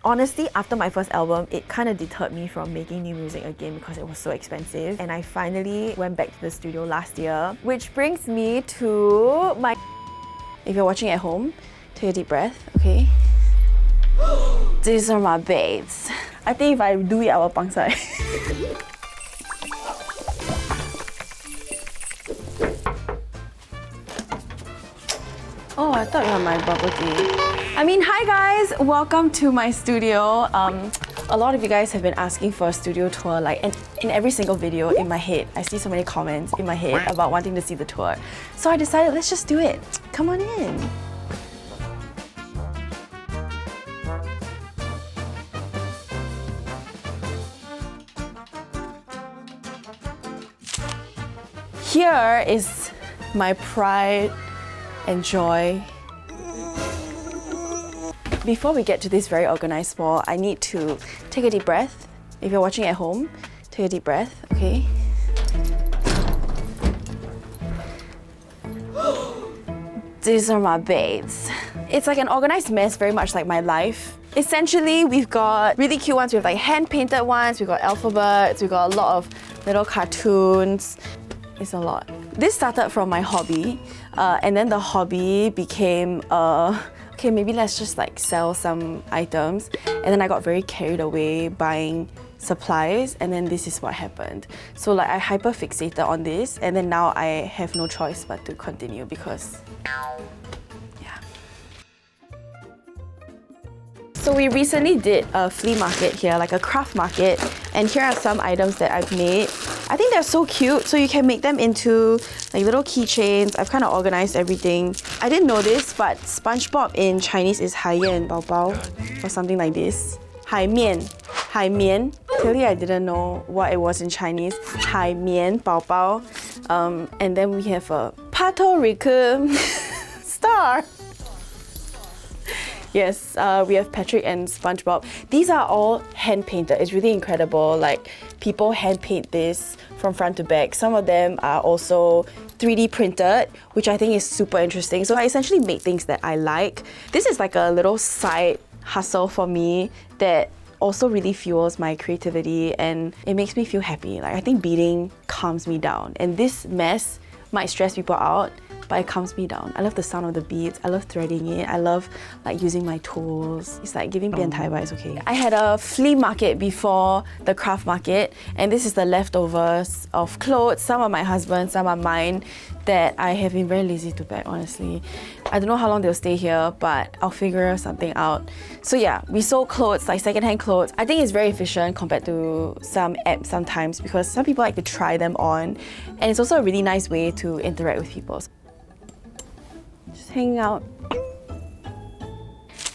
Honestly, after my first album, it kind of deterred me from making new music again because it was so expensive. And I finally went back to the studio last year, which brings me to my... If you're watching at home, take a deep breath, okay? These are my babes. I think if I do it, I will pangsai. Oh, I thought you were my bubble tea. I mean, hi guys! Welcome to my studio. A lot of you guys have been asking for a studio tour, like, and in every single video in my head, I see so many comments in my head about wanting to see the tour. So I decided, let's just do it. Come on in. Here is my pride and joy. Before we get to this very organized wall, I need to take a deep breath. If you're watching at home, take a deep breath, okay? These are my babes. It's like an organized mess, very much like my life. Essentially, we've got really cute ones. We have like hand-painted ones, we've got alphabets, we've got a lot of little cartoons. It's a lot. This started from my hobby, and then the hobby became, okay, maybe let's just like sell some items. And then I got very carried away buying supplies, and then this is what happened. So like I hyper fixated on this, and then now I have no choice but to continue because, yeah. So we recently did a flea market here, like a craft market, and here are some items that I've made. I think they're so cute, so you can make them into like little keychains. I've kind of organized everything. I didn't know this, but SpongeBob in Chinese is 海燕宝宝 or something like this. 海面, 海绵. Clearly I didn't know what it was in Chinese. 海绵宝宝. And then we have a Puerto Rico star. Yes, we have Patrick and SpongeBob. These are all hand-painted. It's really incredible. Like, people hand-paint this from front to back. Some of them are also 3D printed, which I think is super interesting. So I essentially make things that I like. This is like a little side hustle for me that also really fuels my creativity and it makes me feel happy. Like, I think beading calms me down. And this mess might stress people out, but it calms me down. I love the sound of the beads. I love threading it. I love like using my tools. It's like giving 变态 but it's okay. I had a flea market before the craft market, and this is the leftovers of clothes. Some are my husband's, some are mine, that I have been very lazy to pack, honestly. I don't know how long they'll stay here, but I'll figure something out. So yeah, we sold clothes, like secondhand clothes. I think it's very efficient compared to some apps sometimes because some people like to try them on, and it's also a really nice way to interact with people. Just hanging out.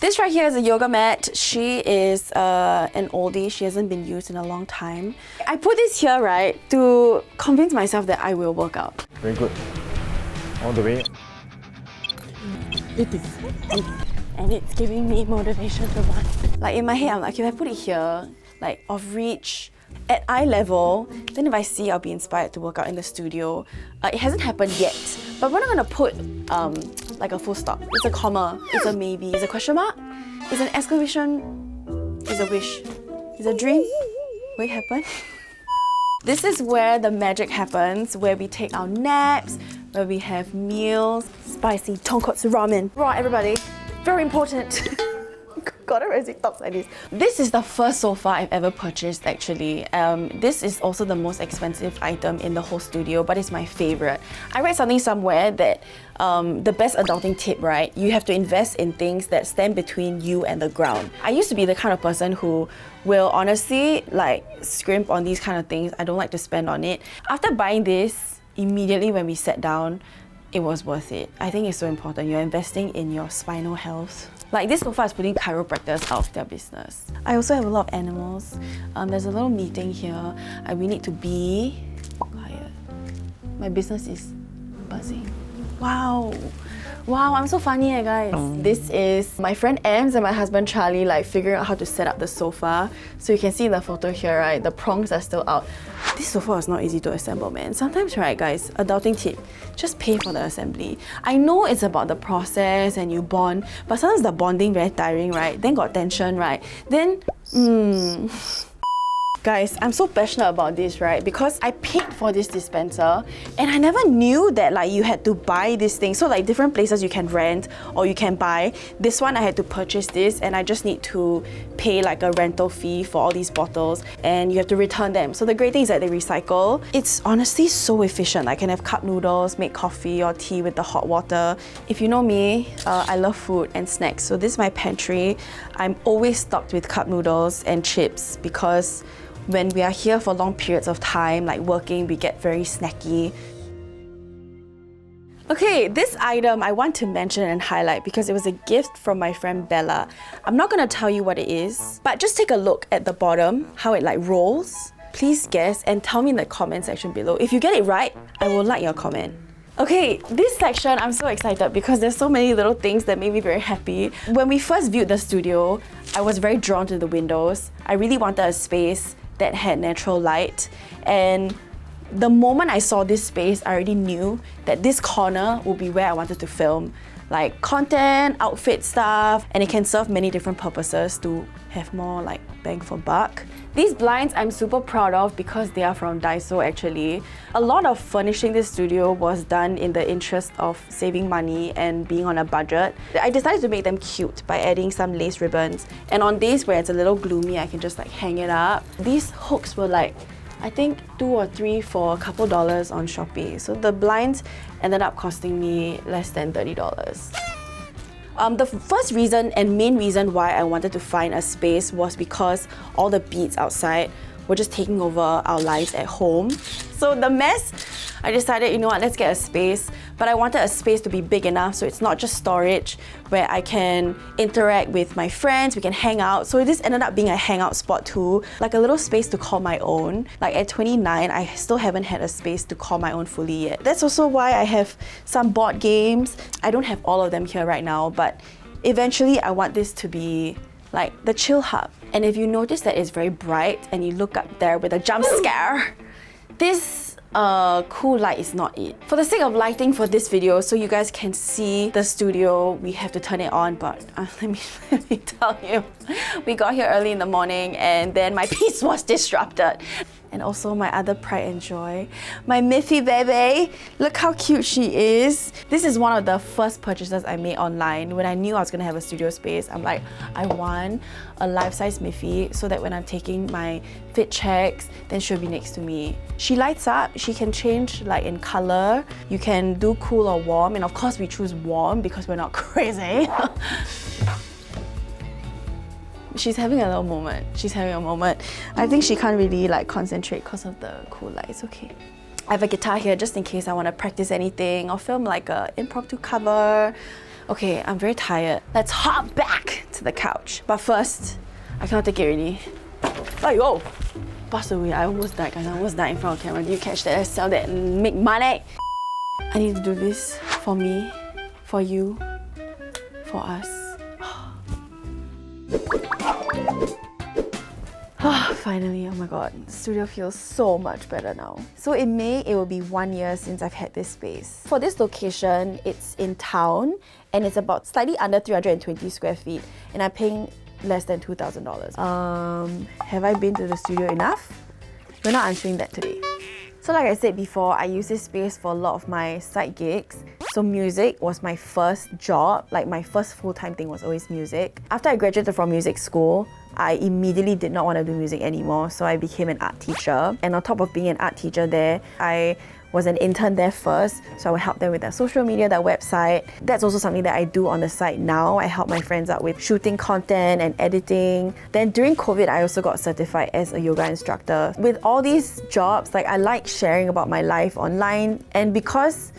This right here is a yoga mat. She is an oldie. She hasn't been used in a long time. I put this here, right, to convince myself that I will work out. Very good. All the way. And it's giving me motivation to run. Like in my head, I'm like, if I put it here, like off reach, at eye level, then if I see, I'll be inspired to work out in the studio. It hasn't happened yet, but we're not gonna put like a full stop. It's a comma, it's a maybe, it's a question mark, it's an exclamation, it's a wish, it's a dream. Will it happen? This is where the magic happens, where we take our naps, where we have meals. Spicy tonkotsu ramen. Right, everybody, very important. Gotta raise it up like this. This is the first sofa I've ever purchased actually. This is also the most expensive item in the whole studio, but it's my favorite. I read something somewhere that the best adulting tip, right? You have to invest in things that stand between you and the ground. I used to be the kind of person who will honestly like scrimp on these kind of things. I don't like to spend on it. After buying this, immediately when we sat down, it was worth it. I think it's so important. You're investing in your spinal health. Like this sofa is putting chiropractors out of their business. I also have a lot of animals. There's a little meeting here. We need to be quiet. My business is buzzing. Wow. Wow, I'm so funny, guys. This is my friend Ems and my husband Charlie like figuring out how to set up the sofa. So you can see in the photo here, right, the prongs are still out. This sofa is not easy to assemble, man. Sometimes, right, guys, adulting tip, just pay for the assembly. I know it's about the process and you bond, but sometimes the bonding very tiring, right? Then got tension, right? Then, Guys, I'm so passionate about this, right? Because I paid for this dispenser and I never knew that like you had to buy this thing. So like different places you can rent or you can buy. This one I had to purchase this and I just need to pay like a rental fee for all these bottles and you have to return them. So the great thing is that they recycle. It's honestly so efficient. I can have cup noodles, make coffee or tea with the hot water. If you know me, I love food and snacks. So this is my pantry. I'm always stocked with cup noodles and chips because when we are here for long periods of time, like working, we get very snacky. Okay, this item I want to mention and highlight because it was a gift from my friend Bella. I'm not gonna tell you what it is, but just take a look at the bottom, how it like rolls. Please guess and tell me in the comment section below. If you get it right, I will like your comment. Okay, this section I'm so excited because there's so many little things that made me very happy. When we first viewed the studio, I was very drawn to the windows. I really wanted a space that had natural light, and the moment I saw this space, I already knew that this corner would be where I wanted to film like content, outfit stuff, and it can serve many different purposes to have more like bang for buck. These blinds I'm super proud of because they are from Daiso actually. A lot of furnishing this studio was done in the interest of saving money and being on a budget. I decided to make them cute by adding some lace ribbons, and on days where it's a little gloomy, I can just like hang it up. These hooks were like, I think 2 or 3 for a couple dollars on Shopee. So the blinds ended up costing me less than $30. The first reason and main reason why I wanted to find a space was because all the beads outside were just taking over our lives at home. So the mess, I decided, you know what, let's get a space. But I wanted a space to be big enough so it's not just storage where I can interact with my friends, we can hang out. So this ended up being a hangout spot too, like a little space to call my own. Like at 29, I still haven't had a space to call my own fully yet. That's also why I have some board games. I don't have all of them here right now, but eventually I want this to be like the chill hub. And if you notice that it's very bright and you look up there with a jump scare, this cool light is not it. For the sake of lighting for this video, so you guys can see the studio, we have to turn it on, but let me tell you, we got here early in the morning and then my peace was disrupted. And also my other pride and joy, my Miffy baby. Look how cute she is. This is one of the first purchases I made online. When I knew I was gonna have a studio space, I'm like, I want a life-size Miffy so that when I'm taking my fit checks, then she'll be next to me. She lights up, she can change like in color. You can do cool or warm, and of course we choose warm because we're not crazy. She's having a little moment. She's having a moment. I think she can't really like concentrate because of the cool light. It's okay. I have a guitar here just in case I want to practice anything or film like an impromptu cover. Okay, I'm very tired. Let's hop back to the couch. But first, I cannot take it already. Oh, passed away. I almost died, guys. I almost died in front of camera. Do you catch that? I sell that and make money. I need to do this for me, for you, for us. Finally, oh my god, the studio feels so much better now. So in May, it will be 1 year since I've had this space. For this location, it's in town and it's about slightly under 320 square feet and I'm paying less than $2,000. Have I been to the studio enough? We're not answering that today. So like I said before, I use this space for a lot of my side gigs. So music was my first job, like my first full-time thing was always music. After I graduated from music school, I immediately did not want to do music anymore, so I became an art teacher. And on top of being an art teacher there, I was an intern there first, so I would help them with their social media, their website. That's also something that I do on the side now. I help my friends out with shooting content and editing. Then during COVID, I also got certified as a yoga instructor. With all these jobs, like I like sharing about my life online, and because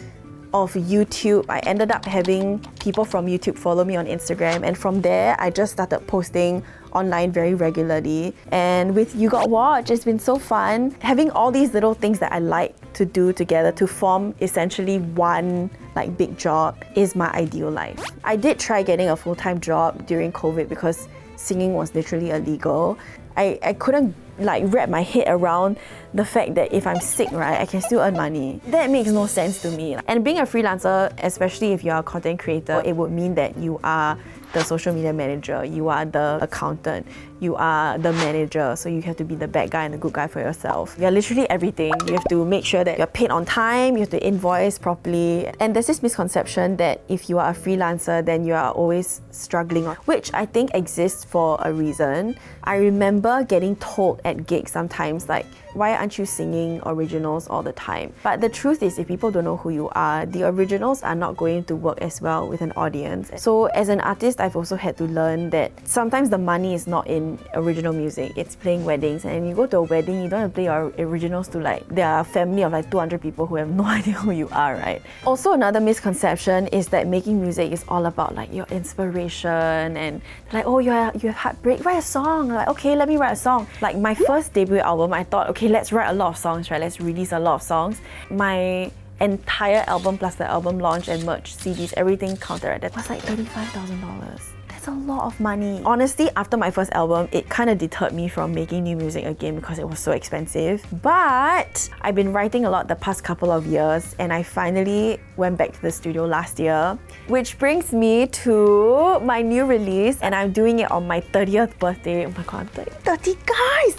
of YouTube, I ended up having people from YouTube follow me on Instagram, and from there, I just started posting online very regularly. And with You Got Watch, it's been so fun having all these little things that I like to do together to form essentially one like big job is my ideal life. I did try getting a full-time job during COVID because singing was literally illegal. I couldn't like wrap my head around the fact that if I'm sick, right, I can still earn money. That makes no sense to me. And being a freelancer, especially if you're a content creator, it would mean that you are the social media manager, you are the accountant, you are the manager, so you have to be the bad guy and the good guy for yourself. You're literally everything. You have to make sure that you're paid on time, you have to invoice properly. And there's this misconception that if you are a freelancer, then you are always struggling, which I think exists for a reason. I remember getting told at gigs sometimes like, why aren't you singing originals all the time? But the truth is, if people don't know who you are, the originals are not going to work as well with an audience. So as an artist, I've also had to learn that sometimes the money is not in original music, it's playing weddings. And you go to a wedding, you don't have to play your originals to like their family of like 200 people who have no idea who you are, right? Also, another misconception is that making music is all about like your inspiration and like, oh, you have heartbreak, write a song. Like, okay, let me write a song. Like my first debut album, I thought, okay, let's write a lot of songs, right? Let's release a lot of songs. My entire album plus the album launch and merch, CDs, everything counted, right? That was like $35,000. That's a lot of money. Honestly, after my first album, it kind of deterred me from making new music again because it was so expensive. But I've been writing a lot the past couple of years and I finally went back to the studio last year, which brings me to my new release, and I'm doing it on my 30th birthday. Oh my god, I'm 30, guys!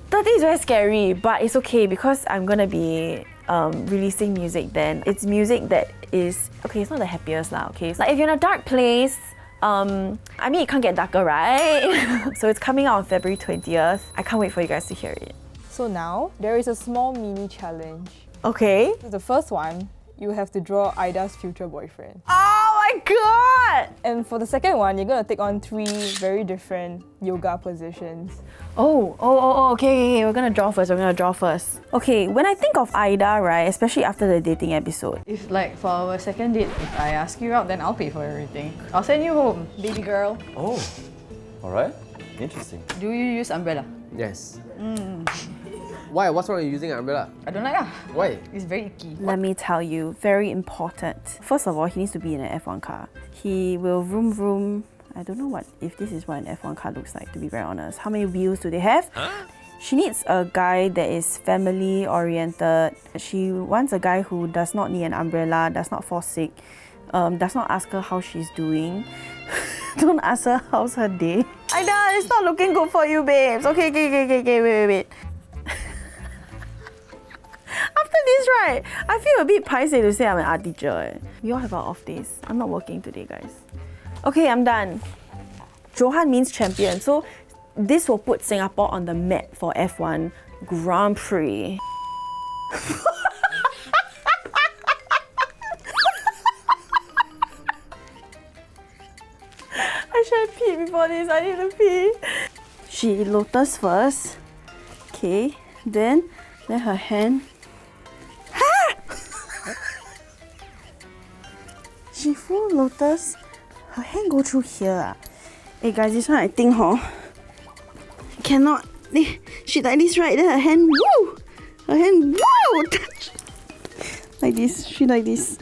30 is very scary, but it's okay because I'm gonna be releasing music then. It's music that is, okay, it's not the happiest lah, okay? It's like if you're in a dark place, I mean, it can't get darker, right? So it's coming out on February 20th. I can't wait for you guys to hear it. So now, there is a small mini challenge. Okay. So the first one, you have to draw Ida's future boyfriend. Oh my god! And for the second one, you're gonna take on 3 very different yoga positions. Okay, we're gonna draw first. Okay, when I think of Ida, right, especially after the dating episode, If like for our second date, if I ask you out, then I'll pay for everything. I'll send you home, baby girl. Oh, alright. Interesting. Do you use umbrella? Yes. Why? What's wrong with using an umbrella? I don't like Why? It's very icky. let me tell you, very important. First of all, he needs to be in an F1 car. He will vroom. I don't know if this is what an F1 car looks like, to be very honest. How many wheels do they have? She needs a guy that is family oriented. She wants a guy who does not need an umbrella, does not fall sick, does not ask her how she's doing. Don't ask her how's her day. Ida, it's not looking good for you, babes. Okay, wait. After this, right, I feel a bit paiseh to say I'm an art teacher. We all have our off days. I'm not working today, guys. Okay, I'm done. Johan means champion, so this will put Singapore on the map for F1 Grand Prix. I should have peed before this. I need to pee. She lotus first. Okay, then her hand. She full lotus. Her hand go through here. Hey guys, this one I think cannot. She like this, right? Then her hand, woo! Her hand, woo! Touch. Like this. She like this.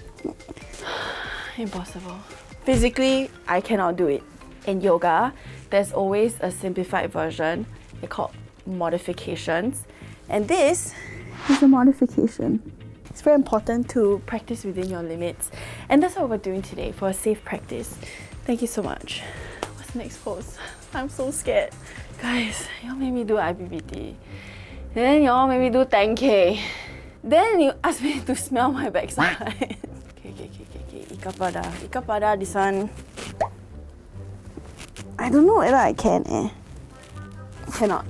Impossible. Physically, I cannot do it. In yoga, there's always a simplified version. They're called modifications. And this is a modification. It's very important to practice within your limits. And that's what we're doing today for a safe practice. Thank you so much. What's the next pose? I'm so scared. Guys, y'all made me do IPPT. Then y'all made me do 10K. Then you asked me to smell my backside. Okay. Ika pada, this one. I don't know whether I can, Cannot.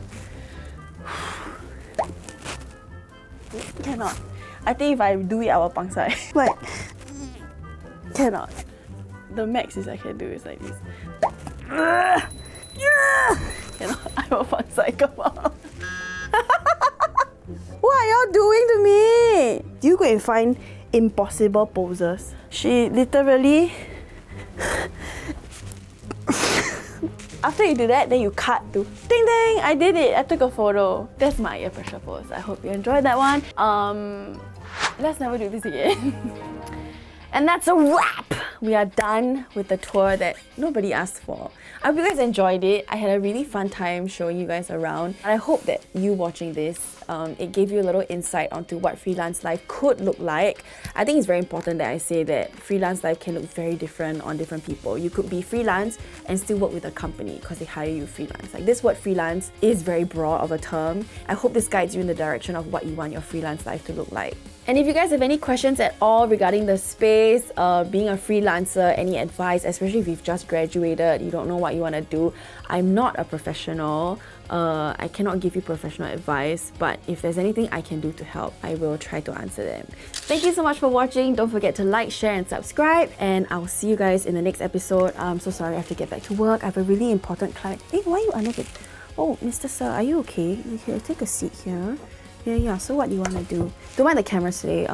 Cannot. I think if I do it, I will pangsai. Like, cannot. The max is I can do is like this. Cannot. I will pangsai. Come on. What are y'all doing to me? Do you go and find impossible poses? She literally after you do that, then you cut to ding ding, I did it, I took a photo. That's my air pressure pose. I hope you enjoyed that one. Let's never do this again. And that's a wrap! We are done with the tour that nobody asked for. I hope you guys enjoyed it. I had a really fun time showing you guys around. And I hope that you watching this, it gave you a little insight onto what freelance life could look like. I think it's very important that I say that freelance life can look very different on different people. You could be freelance and still work with a company because they hire you freelance. Like this word freelance is very broad of a term. I hope this guides you in the direction of what you want your freelance life to look like. And if you guys have any questions at all regarding the space, being a freelancer, any advice, especially if you've just graduated, you don't know what you want to do, I'm not a professional. I cannot give you professional advice, but if there's anything I can do to help, I will try to answer them. Thank you so much for watching. Don't forget to like, share, and subscribe. And I'll see you guys in the next episode. I'm so sorry I have to get back to work. I have a really important client. Hey, why are you under the... Oh, Mr. Sir, are you okay? Here, take a seat here. Yeah, so what do you want to do? Don't mind the cameras today.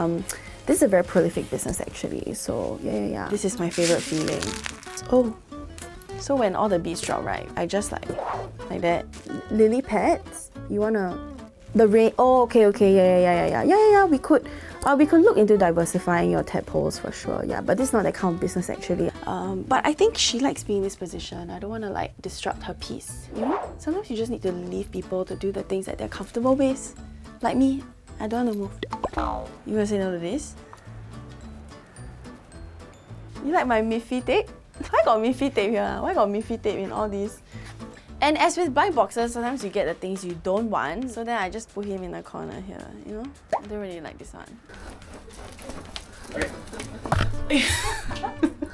This is a very prolific business actually. So yeah. This is my favorite feeling. Oh, so when all the beads drop, right, I just like that. Lily pads, you wanna... The rain, oh, okay, yeah, we could look into diversifying your tadpoles for sure, yeah, but this is not that kind of business actually. But I think she likes being in this position. I don't want to like disrupt her peace, you know? Sometimes you just need to leave people to do the things that they're comfortable with. Like me, I don't want to move. You gonna say no to this? You like my Miffy tape? Why got Miffy tape here? Why got Miffy tape in all these? And as with buy boxes, sometimes you get the things you don't want. So then I just put him in the corner here, you know? I don't really like this one.